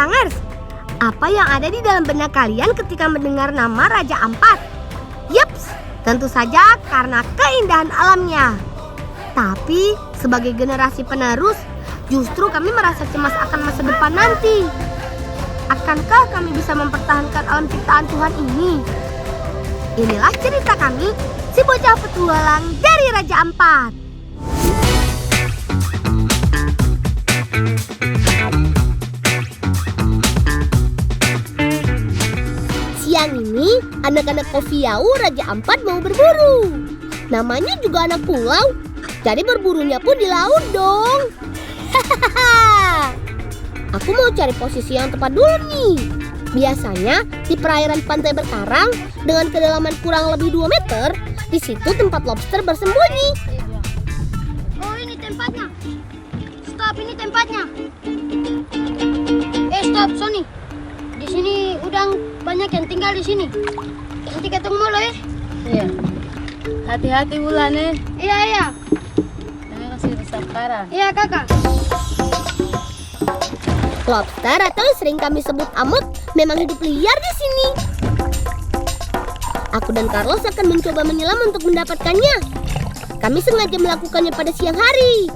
Belangers, apa yang ada di dalam benak kalian ketika mendengar nama Raja Ampat? Yups, tentu saja karena keindahan alamnya. Tapi sebagai generasi penerus, justru kami merasa cemas akan masa depan nanti. Akankah kami bisa mempertahankan alam ciptaan Tuhan ini? Inilah cerita kami, si bocah petualang dari Raja Ampat. Siang ini, anak-anak Kofiau Raja Ampat mau berburu. Namanya juga anak pulau, jadi berburunya pun di laut dong. Hahaha. Aku mau cari posisi yang tepat dulu nih. Biasanya di perairan pantai berkarang dengan kedalaman kurang lebih 2 meter, di situ tempat lobster bersembunyi. Oh, ini tempatnya. Stop, ini tempatnya. Stop, Sony. Di sini udang banyak yang tinggal di sini. Nanti ketemu lo ya. Iya. Hati-hati Wulan ya. Iya. Jangan kasih rusak parah. Iya, Kakak. Lobster atau sering kami sebut amut memang hidup liar di sini. Aku dan Carlos akan mencoba menyelam untuk mendapatkannya. Kami sengaja melakukannya pada siang hari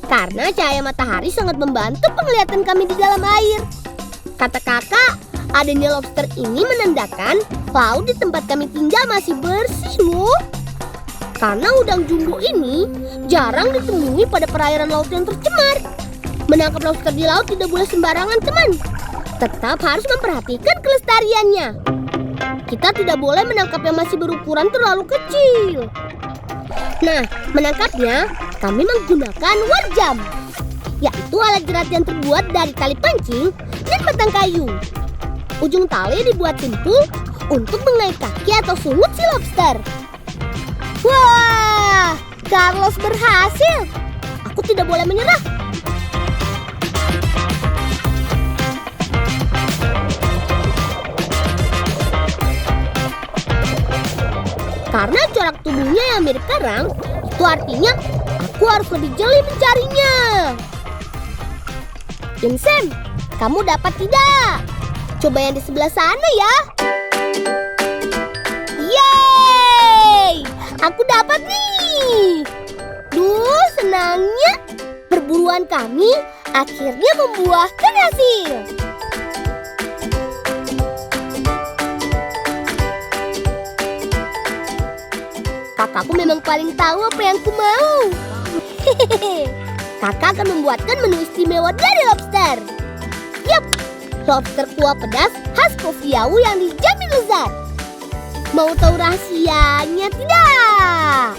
karena cahaya matahari sangat membantu penglihatan kami di dalam air. Kata kakak, adanya lobster ini menandakan laut di tempat kami tinggal masih bersih loh. Karena udang jumbo ini jarang ditemui pada perairan laut yang tercemar. Menangkap lobster di laut tidak boleh sembarangan, teman. Tetap harus memperhatikan kelestariannya. Kita tidak boleh menangkap yang masih berukuran terlalu kecil. Nah, menangkapnya kami menggunakan warjam, yaitu alat jerat yang terbuat dari tali pancing dan batang kayu. Ujung tali dibuat simpul untuk mengait kaki atau sungut si lobster. Wah, Carlos berhasil. Aku tidak boleh menyerah. Karena corak tubuhnya yang mirip karang, itu artinya aku harus lebih jeli mencarinya. Vincent, kamu dapat tidak? Coba yang di sebelah sana ya. Yeay! Aku dapat nih. Duh, senangnya. Perburuan kami akhirnya membuahkan hasil. Kakakku memang paling tahu apa yang ku mau. Kakak akan membuatkan menu istimewa dari lobster. Yup, lobster kuah pedas khas Kofiau yang dijamin lezat. Mau tahu rahasianya tidak?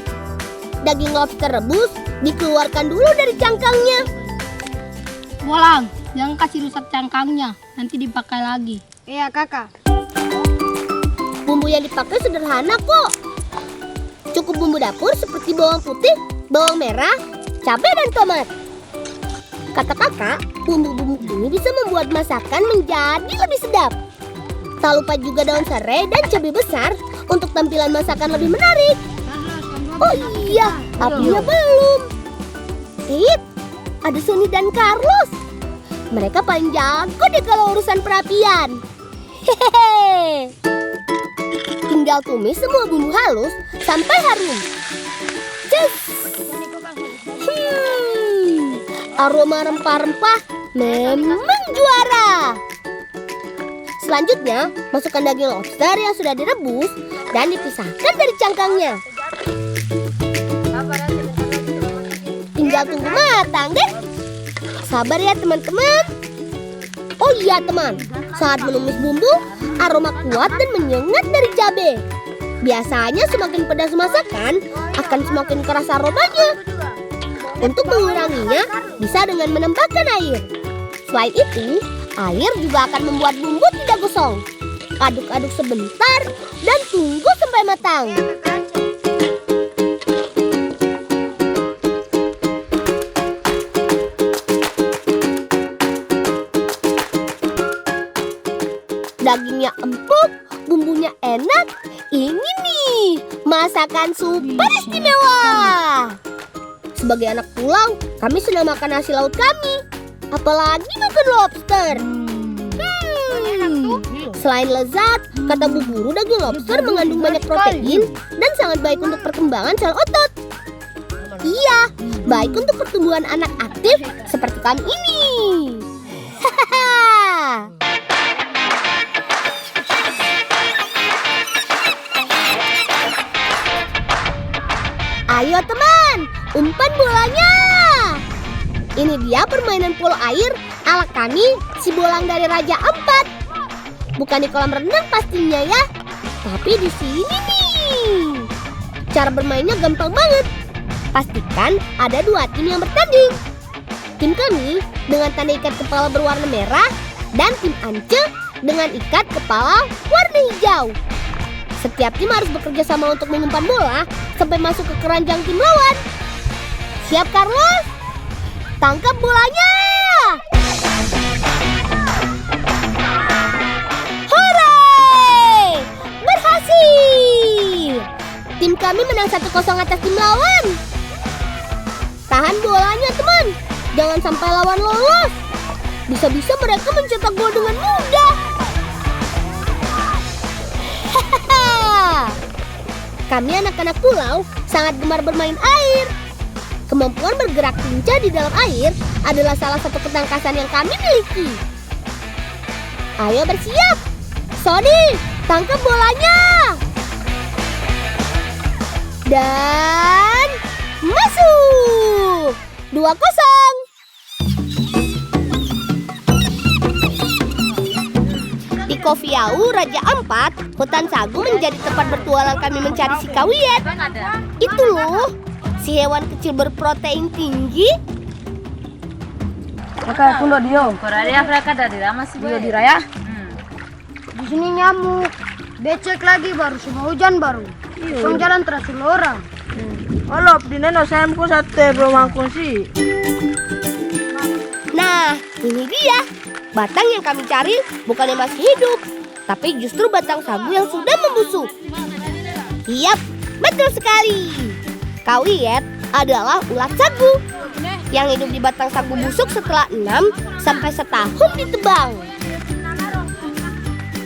Daging lobster rebus dikeluarkan dulu dari cangkangnya. Wulan, jangan kasih rusak cangkangnya, nanti dipakai lagi. Iya, Kakak. Bumbu yang dipakai sederhana kok. Cukup bumbu dapur seperti bawang putih, bawang merah, cabai dan tomat. Kata kakak, bumbu-bumbu ini bisa membuat masakan menjadi lebih sedap. Tak lupa juga daun serai dan cabai besar untuk tampilan masakan lebih menarik. Oh iya, apinya belum. Ada Sony dan Carlos. Mereka paling jago deh kalau urusan perapian. Hehehe. Tinggal tumis semua bumbu halus sampai harum. Aroma rempah-rempah memang juara. Selanjutnya, masukkan daging lobster yang sudah direbus dan dipisahkan dari cangkangnya. Tinggal tunggu matang deh. Sabar ya teman-teman. Oh iya teman, saat menumis bumbu, aroma kuat dan menyengat dari cabai. Biasanya semakin pedas masakan, akan semakin keras aromanya. Untuk menguranginya, bisa dengan menambahkan air. Selain itu, air juga akan membuat bumbu tidak gosong. Aduk-aduk sebentar dan tunggu sampai matang. Dagingnya empuk, bumbunya enak. Ini nih, masakan super istimewa. Sebagai anak pulau, kami senang makan hasil laut kami. Apalagi makan lobster. Selain lezat, kata Bu Guru daging lobster mengandung banyak protein dan sangat baik untuk perkembangan sel otot. Iya, baik untuk pertumbuhan anak aktif seperti kami ini. Hahaha. Ayo teman, umpan bolanya. Ini dia permainan polo air ala kami, si Bolang dari Raja Ampat. Bukan di kolam renang pastinya ya, tapi di sini nih. Cara bermainnya gampang banget. Pastikan ada 2 tim yang bertanding. Tim kami dengan tanda ikat kepala berwarna merah dan tim Ance dengan ikat kepala warna hijau. Setiap tim harus bekerja sama untuk mengumpan bola sampai masuk ke keranjang tim lawan. Siap Carlos? Tangkap bolanya! Hore! Berhasil! Tim kami menang 1-0 atas tim lawan. Tahan bolanya teman, jangan sampai lawan lolos. Bisa-bisa mereka mencetak gol dengan mudah. Kami anak-anak pulau sangat gemar bermain air. Kemampuan bergerak lincah di dalam air adalah salah satu ketangkasan yang kami miliki. Ayo bersiap. Sony, tangkap bolanya. Dan masuk. 2-0. Di Kofiau, Raja Ampat, hutan sagu menjadi tempat bertualang kami mencari si Kawiet. Itu loh, si hewan kecil berprotein tinggi. Maka kulo dio. Korea mereka dari lama sih Dio di raya. Di sini nyamuk. Becek lagi baru semua hujan baru. Tong jalan terasa orang. Olop di neno sayamku sate belum sih. Nah, ini dia. Batang yang kami cari bukannya masih hidup, tapi justru batang sagu yang sudah membusuk. Yap, betul sekali. Kawiet adalah ulat sagu yang hidup di batang sagu busuk setelah 6 sampai setahun ditebang.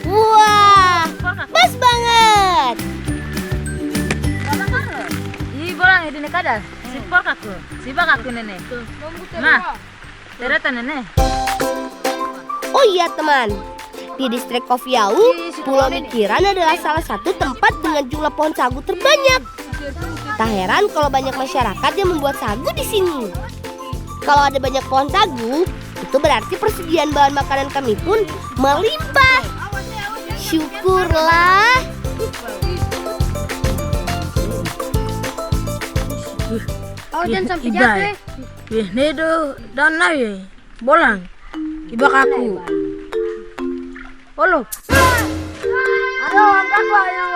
Wah, pas banget. Ih, bolang ini kada. Sipor kaku. Sibak aku nenek. Nah, ternyata nenek. Oh iya teman, di distrik Kofiau, Pulau Mikiran adalah salah satu tempat dengan jumlah pohon sagu terbanyak. Tak heran kalau banyak masyarakat yang membuat sagu di sini. Kalau ada banyak pohon sagu, itu berarti persediaan bahan makanan kami pun melimpah. Syukurlah. Oh, jangan sampai jatuh. Wih, nedo dan naik bolang. Ibak aku. Olo. Aduh, angkat yang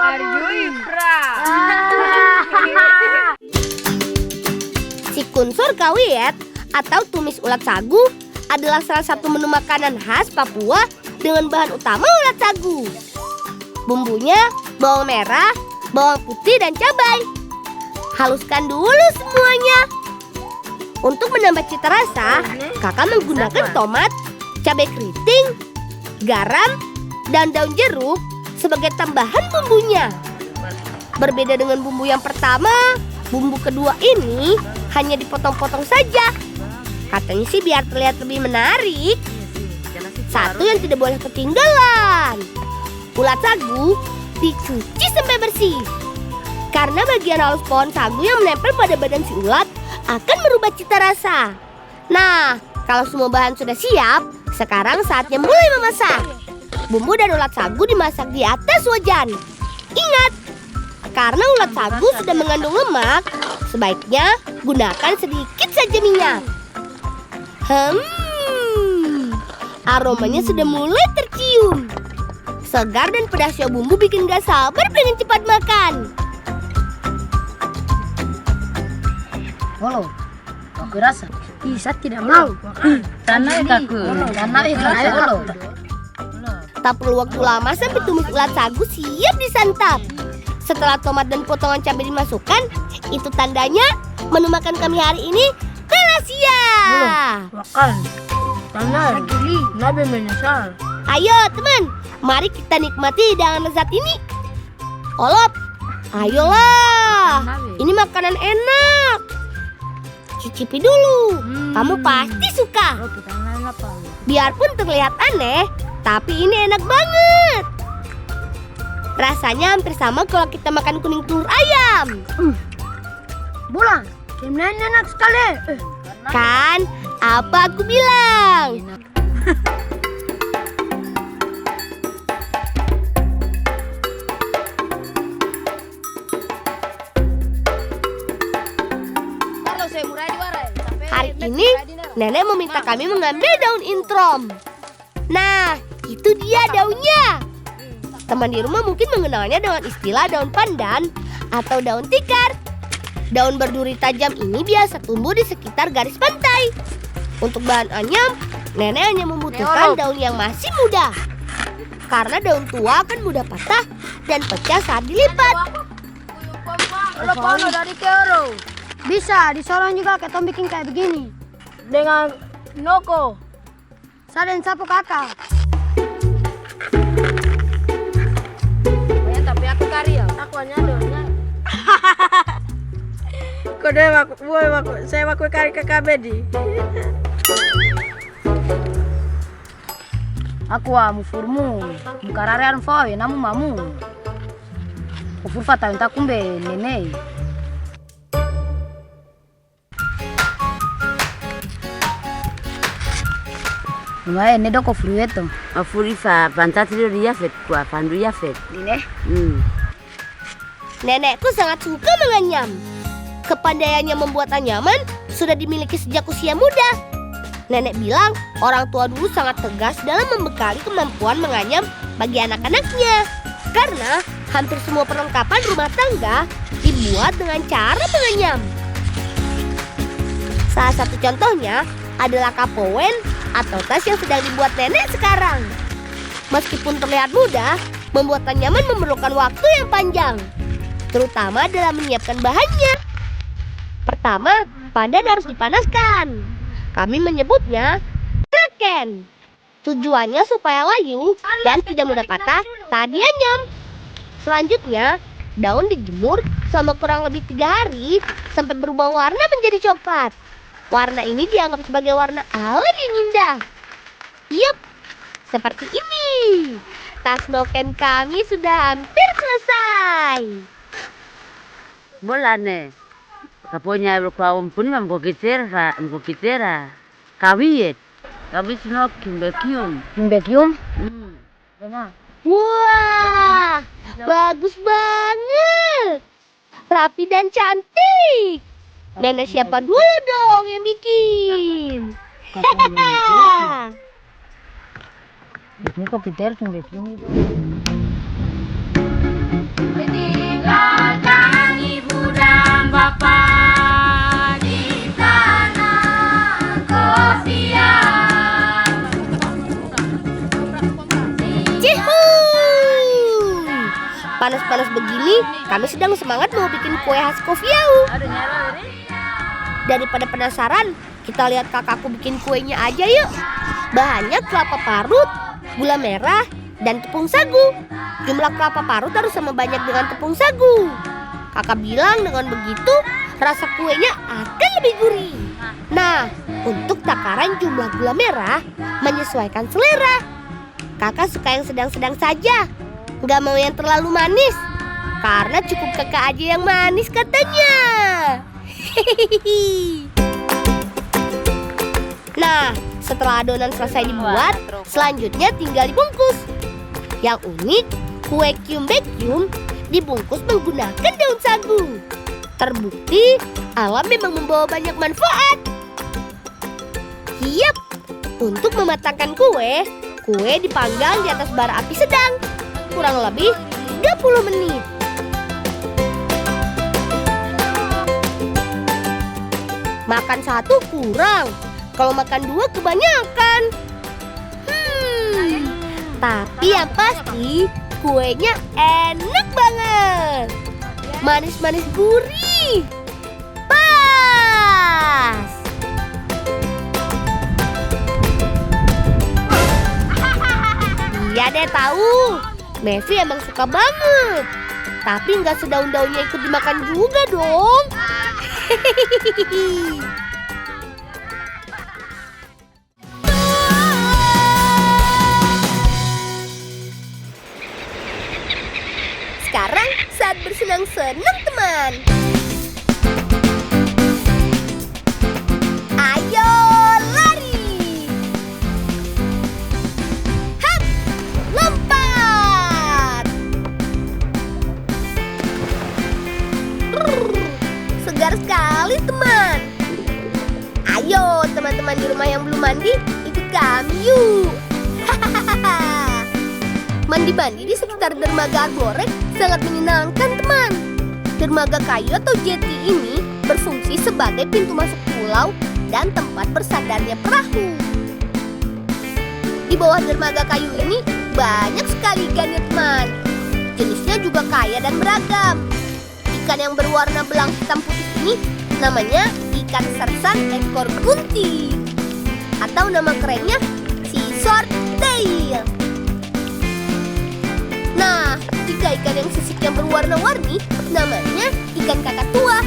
Si kunsur kawiet atau tumis ulat sagu adalah salah satu menu makanan khas Papua dengan bahan utama ulat sagu. Bumbunya bawang merah, bawang putih, dan cabai. Haluskan dulu semuanya. Untuk menambah cita rasa, kakak menggunakan tomat, cabai keriting, garam, dan daun jeruk sebagai tambahan bumbunya. Berbeda dengan bumbu yang pertama, bumbu kedua ini hanya dipotong-potong saja. Katanya sih biar terlihat lebih menarik. Satu yang tidak boleh ketinggalan, ulat sagu dicuci sampai bersih. Karena bagian halus pohon sagu yang menempel pada badan si ulat akan merubah cita rasa. Nah, kalau semua bahan sudah siap, sekarang saatnya mulai memasak. Bumbu dan ulat sagu dimasak di atas wajan. Ingat, karena ulat sagu sudah mengandung lemak, sebaiknya gunakan sedikit saja minyak. Aromanya sudah mulai tercium. Segar dan pedasnya bumbu bikin gak sabar pengen cepat makan. Olo. Aku rasa bisa tidak mau. Tanah kaku. Tanah olo. Tak perlu waktu lama sampai tumis ulat sagu siap disantap. Setelah tomat dan potongan cabai dimasukkan, itu tandanya menu makan kami hari ini telah siap. Makan. Tanah. Nabi menyesal. Ayo teman, Mari kita nikmati hidangan lezat ini. Olop, ayolah. Ini makanan enak. Cicipi dulu. Kamu pasti suka. Oh, kita main apa? Biarpun terlihat aneh, tapi ini enak banget. Rasanya hampir sama kalau kita makan kuning telur ayam. Bolang, gamenya ini enak sekali. Kan, apa aku bilang? Hari ini nenek meminta kami mengambil daun introm. Nah, itu dia daunnya. Teman di rumah mungkin mengenalnya dengan istilah daun pandan atau daun tikar. Daun berduri tajam ini biasa tumbuh di sekitar garis pantai. Untuk bahan anyam, nenek hanya membutuhkan daun yang masih muda. Karena daun tua akan mudah patah dan pecah saat dilipat. Dari Keoro. Bisa, di Sorong juga kita bikin kayak begini. Dengan noko. Saya dan sapu kakak. Tapi aku kari ya. Aku hanya daunnya. Kode saya maku kari ke kabedi. Aku mufurmu. Mukararean foy, namu mamu. Kufur fata unta kumbe nene. Ngai ne doko frueto. Afuri fa pantatrio dia fet kwa pandu ya fet. Ini. Nenekku sangat suka menganyam. Kepandaiannya membuat anyaman sudah dimiliki sejak usia muda. Nenek bilang orang tua dulu sangat tegas dalam membekali kemampuan menganyam bagi anak-anaknya. Karena hampir semua perlengkapan rumah tangga dibuat dengan cara menganyam. Salah satu contohnya adalah kapowen atau tas yang sedang dibuat nenek sekarang. Meskipun terlihat mudah, membuat anyaman memerlukan waktu yang panjang, terutama dalam menyiapkan bahannya. Pertama, pandan harus dipanaskan. Kami menyebutnya kraken. Tujuannya supaya layu dan tidak mudah patah saat dianyam. Selanjutnya, daun dijemur selama kurang lebih 3 hari sampai berubah warna menjadi coklat. Warna ini dianggap sebagai warna alam yang indah. Yup, seperti ini. Tas noken kami sudah hampir selesai. Bolane. Kaponya kwa umpuni mbokitera. Kawiyet. Kawi sino kimbekium. Kimbekium? Wah, bagus banget. Rapi dan cantik. Nenek siapa dulu dong yang bikin? Ini komputer kimbekium. Meninggalkan ibu dan bapak di tanah kosian. Cihuy! Panas-panas begini, kami sedang semangat mau bikin kue khas Kofiau. Daripada penasaran, kita lihat kakakku bikin kuenya aja yuk. Bahannya kelapa parut, gula merah, dan tepung sagu. Jumlah kelapa parut harus sama banyak dengan tepung sagu. Kakak bilang dengan begitu, rasa kuenya akan lebih gurih. Nah, untuk takaran jumlah gula merah, menyesuaikan selera. Kakak suka yang sedang-sedang saja, nggak mau yang terlalu manis. Karena cukup kakak aja yang manis katanya. Nah, setelah adonan selesai dibuat, selanjutnya tinggal dibungkus. Yang unik, kue kyum-bekyum dibungkus menggunakan daun sagu. Terbukti, alam memang membawa banyak manfaat. Yap, untuk mematangkan kue dipanggang di atas bara api sedang, kurang lebih 30 menit. Makan satu kurang, kalau makan 2 kebanyakan. Tapi yang pasti kuenya enak banget. Manis-manis gurih. Pas. Iya deh tahu. Mevi emang suka banget. Tapi nggak sedaun-daunnya ikut dimakan juga dong. Sekarang saat bersenang-senang teman. Ayo lari. Hap, lompat. Segar sekali teman. Ayo teman-teman di rumah yang belum mandi, ikut kami yuk. Mandi-mandi di sekitar dermaga Arborek sangat menyenangkan teman. Dermaga kayu atau jeti ini berfungsi sebagai pintu masuk pulau dan tempat bersandarnya perahu. Di bawah dermaga kayu ini banyak sekali ikannya teman. Jenisnya juga kaya dan beragam. Ikan yang berwarna belang hitam putih ini namanya ikan sersan ekor gunting. Atau nama kerennya sea swordtail. Nah, jika ikan yang sisiknya berwarna-warni namanya ikan kakatua.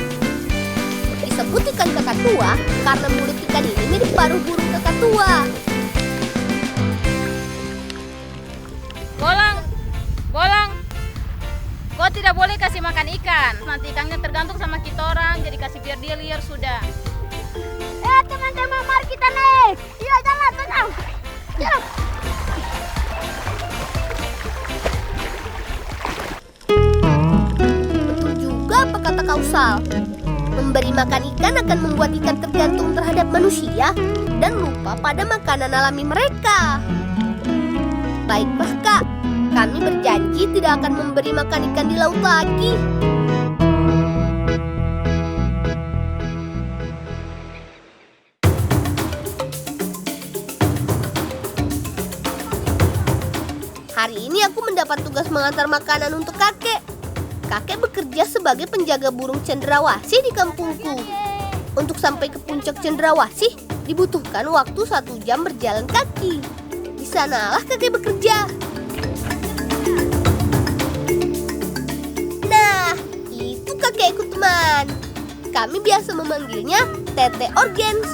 Disebut ikan kakatua karena mulut ikan ini mirip paruh burung kakatua. Bolang. Kau tidak boleh kasih makan ikan. Nanti ikannya tergantung sama kita orang. Jadi kasih biar dia liar sudah. Teman-teman, mari kita naik. Iya, jalan, tenang. Jalan. Betul juga apa kata Kausal. Memberi makan ikan akan membuat ikan tergantung terhadap manusia dan lupa pada makanan alami mereka. Baiklah Kak, kami berjanji tidak akan memberi makan ikan di laut lagi. Hari ini aku mendapat tugas mengantar makanan untuk kakek. Kakek bekerja sebagai penjaga burung cendrawasih di kampungku. Untuk sampai ke puncak cendrawasih dibutuhkan waktu 1 jam berjalan kaki. Di sanalah kakek bekerja. Nah, itu kakekku teman. Kami biasa memanggilnya Tete Orgens.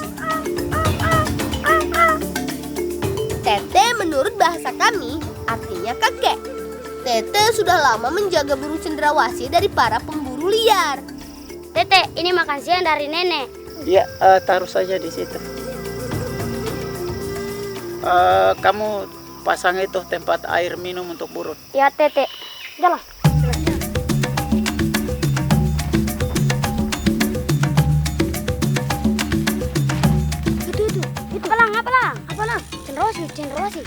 Tete menurut bahasa kami artinya kakek. Tete sudah lama menjaga burung cendrawasih dari para pemburu liar. Tete, ini makan siang dari nenek. Ya, taruh saja di situ. Kamu pasang itu tempat air minum untuk burung. Ya, Tete. Jalan. Itu apalang? Cendrawasih.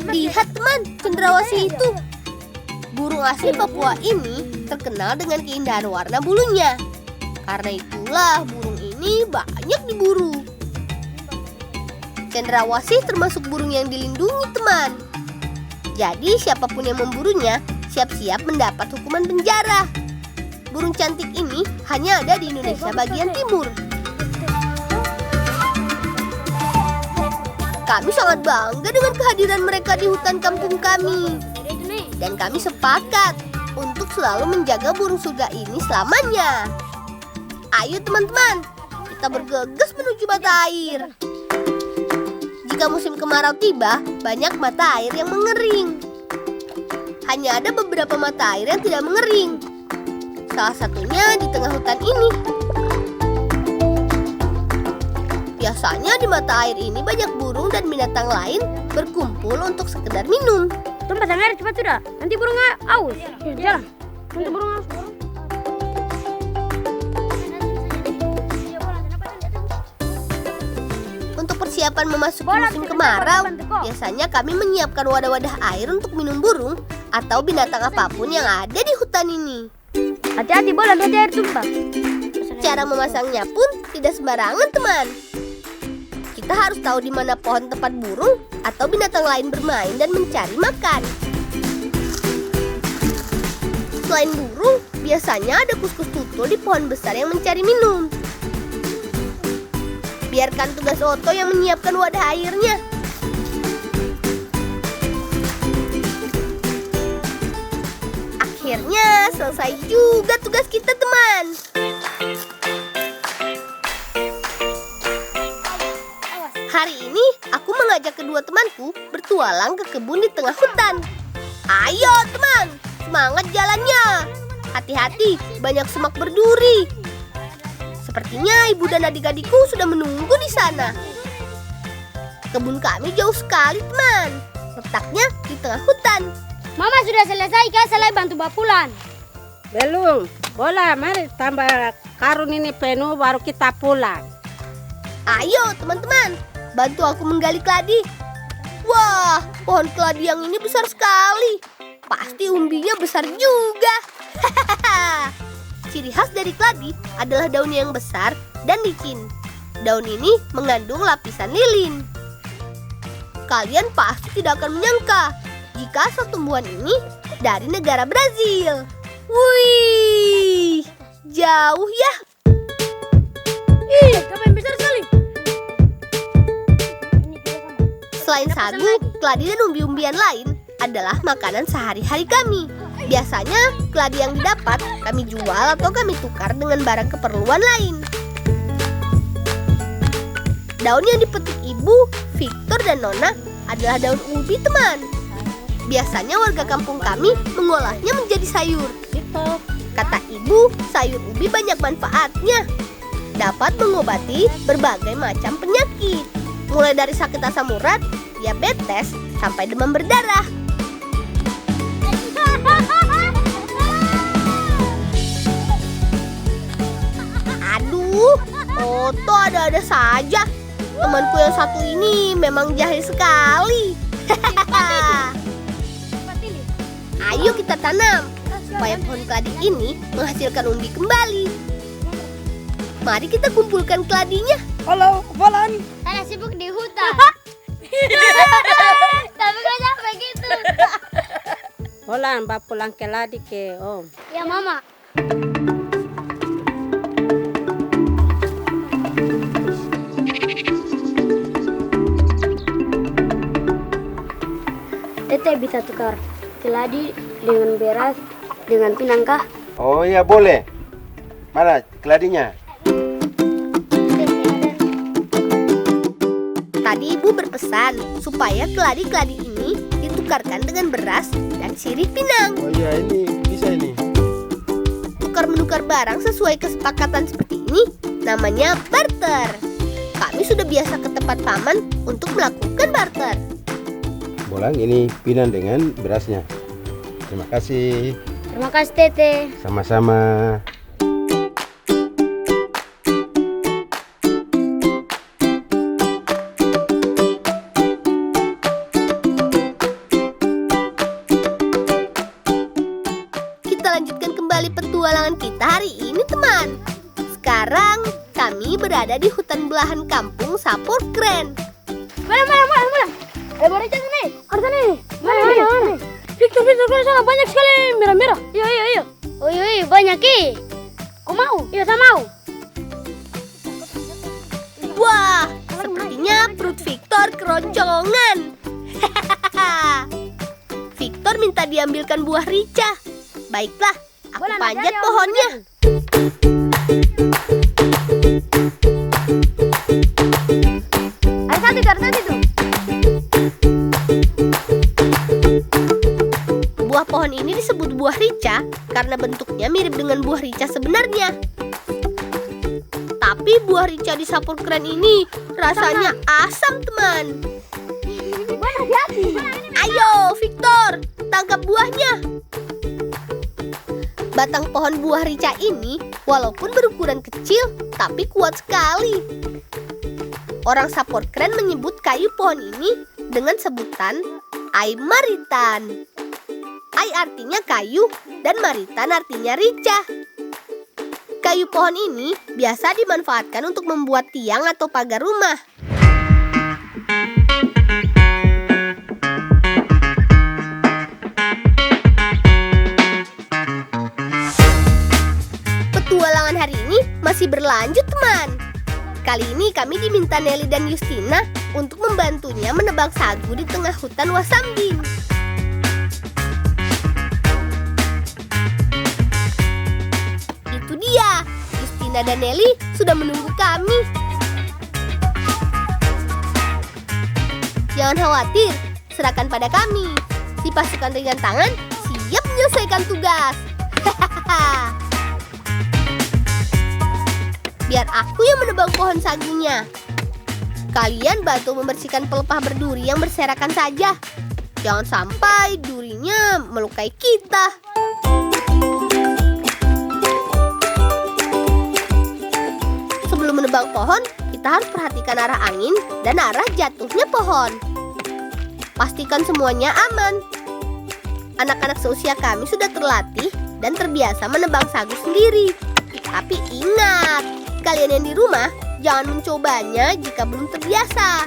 Lihat teman, cendrawasih itu. Burung asli Papua ini terkenal dengan keindahan warna bulunya. Karena itulah burung ini banyak diburu. Cendrawasih termasuk burung yang dilindungi teman. Jadi siapapun yang memburunya siap-siap mendapat hukuman penjara. Burung cantik ini hanya ada di Indonesia bagian timur. Kami sangat bangga dengan kehadiran mereka di hutan kampung kami. Dan kami sepakat untuk selalu menjaga burung surga ini selamanya. Ayo teman-teman, kita bergegas menuju mata air. Jika musim kemarau tiba, banyak mata air yang mengering. Hanya ada beberapa mata air yang tidak mengering. Salah satunya di tengah hutan ini. Biasanya di mata air ini banyak burung dan binatang lain berkumpul untuk sekedar minum. Tumpah air cepat sudah. Nanti burung aus. Jalan. Nanti burung aus. Untuk persiapan memasuki musim kemarau, biasanya kami menyiapkan wadah-wadah air untuk minum burung atau binatang apapun yang ada di hutan ini. Hati-hati bola, nanti air tumpah. Cara memasangnya pun tidak sembarangan teman. Kita harus tahu di mana pohon tempat burung atau binatang lain bermain dan mencari makan. Selain burung, biasanya ada kuskus tutul di pohon besar yang mencari minum. Biarkan tugas Otto yang menyiapkan wadah airnya. Akhirnya selesai juga tugas kita, teman. Hari ini aku mengajak kedua temanku bertualang ke kebun di tengah hutan. Ayo teman, semangat jalannya. Hati-hati, banyak semak berduri. Sepertinya ibu dan adik-adikku sudah menunggu di sana. Kebun kami jauh sekali, teman. Letaknya di tengah hutan. Mama sudah selesai kan selai bantu bapulan. Belum, boleh mari tambah karung ini penuh baru kita pulang. Ayo teman-teman, bantu aku menggali keladi. Wah, pohon keladi yang ini besar sekali. Pasti umbinya besar juga. Ciri khas dari keladi adalah daunnya yang besar dan licin. Daun ini mengandung lapisan lilin. Kalian pasti tidak akan menyangka jika asal tumbuhan ini dari negara Brazil. Wih, jauh ya. Ih, kapan besar sekali. Selain sagu, keladi dan umbi-umbian lain adalah makanan sehari-hari kami. Biasanya keladi yang didapat kami jual atau kami tukar dengan barang keperluan lain. Daun yang dipetik ibu, Victor dan Nona adalah daun ubi, teman. Biasanya warga kampung kami mengolahnya menjadi sayur. Kata ibu, sayur ubi banyak manfaatnya. Dapat mengobati berbagai macam penyakit. Mulai dari sakit asam urat, diabetes, sampai demam berdarah. Aduh, Otto ada-ada saja. Temanku yang satu ini memang jahil sekali. Ayo kita tanam, supaya pohon keladi ini menghasilkan umbi kembali. Mari kita kumpulkan keladinya. Halo, Volan. Saya sibuk di hutan. Tapi kok sampai gitu. Bolan, pulang ke ladi ke Om. Ya mama. Tete bisa tukar keladi dengan beras dengan pinang kah? Oh iya boleh. Mana keladinya? Tadi ibu berpesan supaya keladi-keladi ini ditukarkan dengan beras dan sirih pinang. Oh iya ini bisa ini. Tukar-menukar barang sesuai kesepakatan seperti ini namanya barter. Kami sudah biasa ke tempat paman untuk melakukan barter. Bolang ini pinang dengan berasnya. Terima kasih. Terima kasih Tete. Sama-sama. Kita lanjutkan kembali petualangan kita hari ini, teman. Sekarang kami berada di hutan belahan kampung Sapurkren. Mana. Ada barisan nih. Ada nih. Mana. Victor, kan sangat banyak sekali merah-merah. Iya. Oh iya, banyak ki. Kau mau? Iya, saya mau. Wah, sepertinya perut Victor keroncongan. Victor minta diambilkan buah rica. Baiklah, aku panjat pohonnya. Ada satu tuh. Buah pohon ini disebut buah rica karena bentuknya mirip dengan buah rica sebenarnya. Tapi buah rica di Sapurkren ini rasanya asam, teman. Ayo, Victor, tangkap buahnya. Batang pohon buah rica ini walaupun berukuran kecil tapi kuat sekali. Orang Sapurkren menyebut kayu pohon ini dengan sebutan Aymaritan. Ai artinya kayu dan maritan artinya rica. Kayu pohon ini biasa dimanfaatkan untuk membuat tiang atau pagar rumah. Petualangan hari ini masih berlanjut, teman. Kali ini kami diminta Nelly dan Justina untuk membantunya menebang sagu di tengah hutan Wasambing. Itu dia, Justina dan Nelly sudah menunggu kami. Jangan khawatir, serahkan pada kami. Si pasukan ringan tangan siap menyelesaikan tugas. Biar aku yang menebang pohon sagunya. Kalian bantu membersihkan pelepah berduri yang berserakan saja. Jangan sampai durinya melukai kita. Sebelum menebang pohon, kita harus perhatikan arah angin dan arah jatuhnya pohon. Pastikan semuanya aman. Anak-anak seusia kami sudah terlatih dan terbiasa menebang sagu sendiri. Tapi ingat, kalian yang di rumah jangan mencobanya jika belum terbiasa.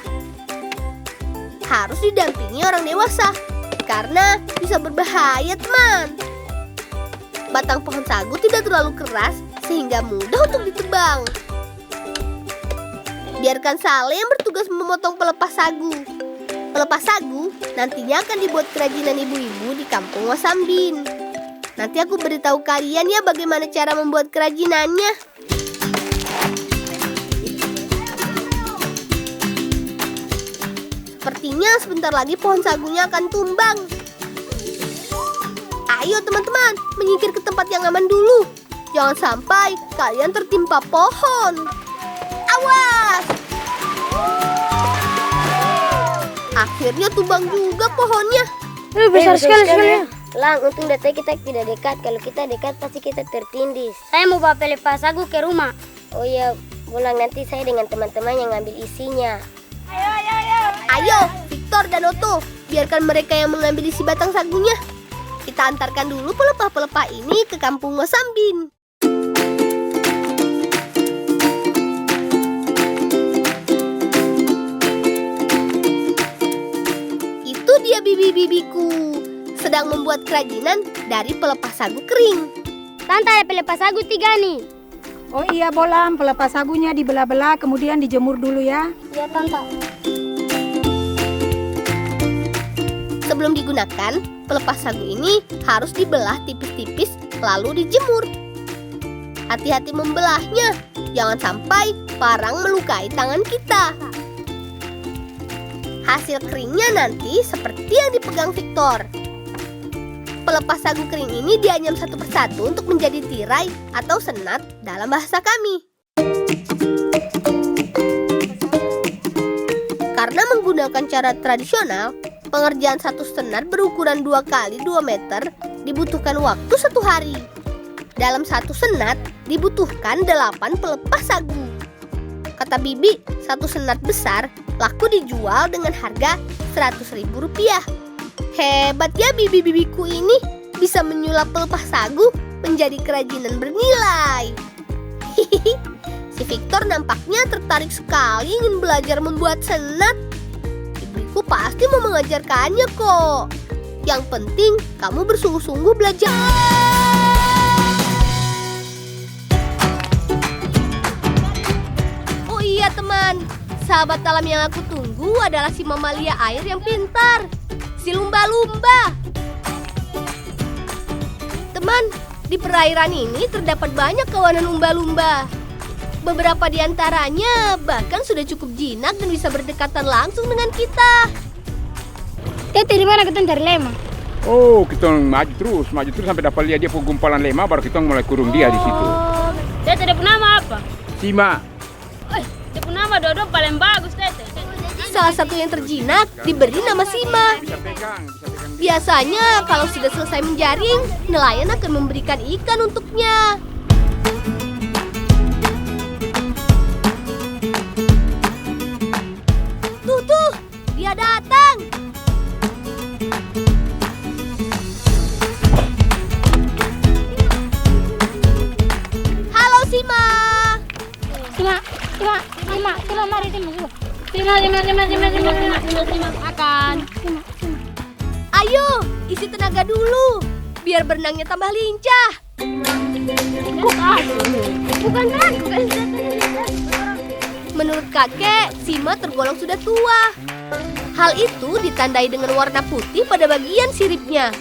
Harus didampingi orang dewasa, karena bisa berbahaya, teman. Batang pohon sagu tidak terlalu keras, sehingga mudah untuk ditebang. Biarkan Saleh yang bertugas memotong pelepah sagu. Pelepah sagu nantinya akan dibuat kerajinan ibu-ibu di kampung Wasambin. Nanti aku beritahu kalian ya bagaimana cara membuat kerajinannya. Sepertinya sebentar lagi pohon sagunya akan tumbang. Ayo teman-teman, menyingkir ke tempat yang aman dulu. Jangan sampai kalian tertimpa pohon. Awas! Akhirnya tumbang juga pohonnya. Besar sekali ya. Lang, untung data kita tidak dekat. Kalau kita dekat pasti kita tertindis. Saya mau bawa pelepah sagu ke rumah. Oh iya, pulang nanti saya dengan teman-teman yang ngambil isinya. Ayo, Victor dan Otto, biarkan mereka yang mengambil isi batang sagunya. Kita antarkan dulu pelepah-pelepah ini ke kampung Wasambin. Itu dia bibi-bibiku, sedang membuat kerajinan dari pelepah sagu kering. Tante, ada pelepah sagu 3 nih. Oh iya Bolang, pelepah sagunya dibelah-belah kemudian dijemur dulu ya. Iya Tante. Sebelum digunakan, pelepah sagu ini harus dibelah tipis-tipis lalu dijemur. Hati-hati membelahnya, jangan sampai parang melukai tangan kita. Hasil keringnya nanti seperti yang dipegang Victor. Pelepah sagu kering ini dianyam satu persatu untuk menjadi tirai atau senat dalam bahasa kami. Karena menggunakan cara tradisional, pengerjaan satu senat berukuran 2 kali 2 meter dibutuhkan waktu 1 hari. Dalam satu senat dibutuhkan 8 pelepah sagu. Kata Bibi, satu senat besar laku dijual dengan harga Rp100.000. Hebat ya bibi-bibiku ini, bisa menyulap pelepah sagu menjadi kerajinan bernilai. Si Victor nampaknya tertarik sekali ingin belajar membuat senat. Ibuku pasti mau mengajarkannya kok. Yang penting kamu bersungguh-sungguh belajar. Oh iya teman, sahabat alam yang aku tunggu adalah si mamalia air yang pintar, si lumba-lumba. Teman, di perairan ini terdapat banyak kawanan lumba-lumba. Beberapa di antaranya bahkan sudah cukup jinak dan bisa berdekatan langsung dengan kita. Tete, di mana kita cari lema? Oh, kita maju terus sampai dapat lihat dia gumpalan lema, baru kita mulai kurung dia di situ. Tete, dia punya nama apa? Sima. Dia punya nama Dodo paling bagus, Tete. Salah satu yang terjinak diberi nama Sima. Bisa pegang. Biasanya kalau sudah selesai menjaring, nelayan akan memberikan ikan untuknya. Tuh, dia datang. Halo Sima. Sima, mari Sima. Makan. Ayo, isi tenaga dulu, biar berenangnya tambah lincah. Bukan. Menurut kakek, Sima tergolong sudah tua. Hal itu ditandai dengan warna putih pada bagian siripnya.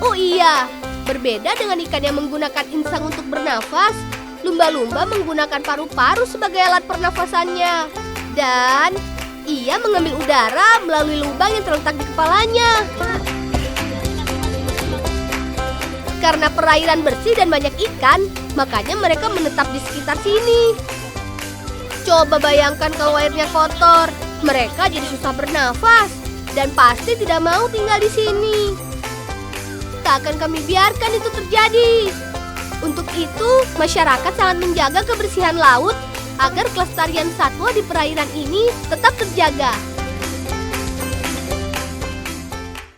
Oh iya, Berbeda dengan ikan yang menggunakan insang untuk bernafas, lumba-lumba menggunakan paru-paru sebagai alat pernafasannya. Dan ia mengambil udara melalui lubang yang terletak di kepalanya. Karena perairan bersih dan banyak ikan, makanya mereka menetap di sekitar sini. Coba bayangkan kalau airnya kotor, mereka jadi susah bernafas dan pasti tidak mau tinggal di sini. Tak akan kami biarkan itu terjadi. Untuk itu, masyarakat sangat menjaga kebersihan laut agar kelestarian satwa di perairan ini tetap terjaga.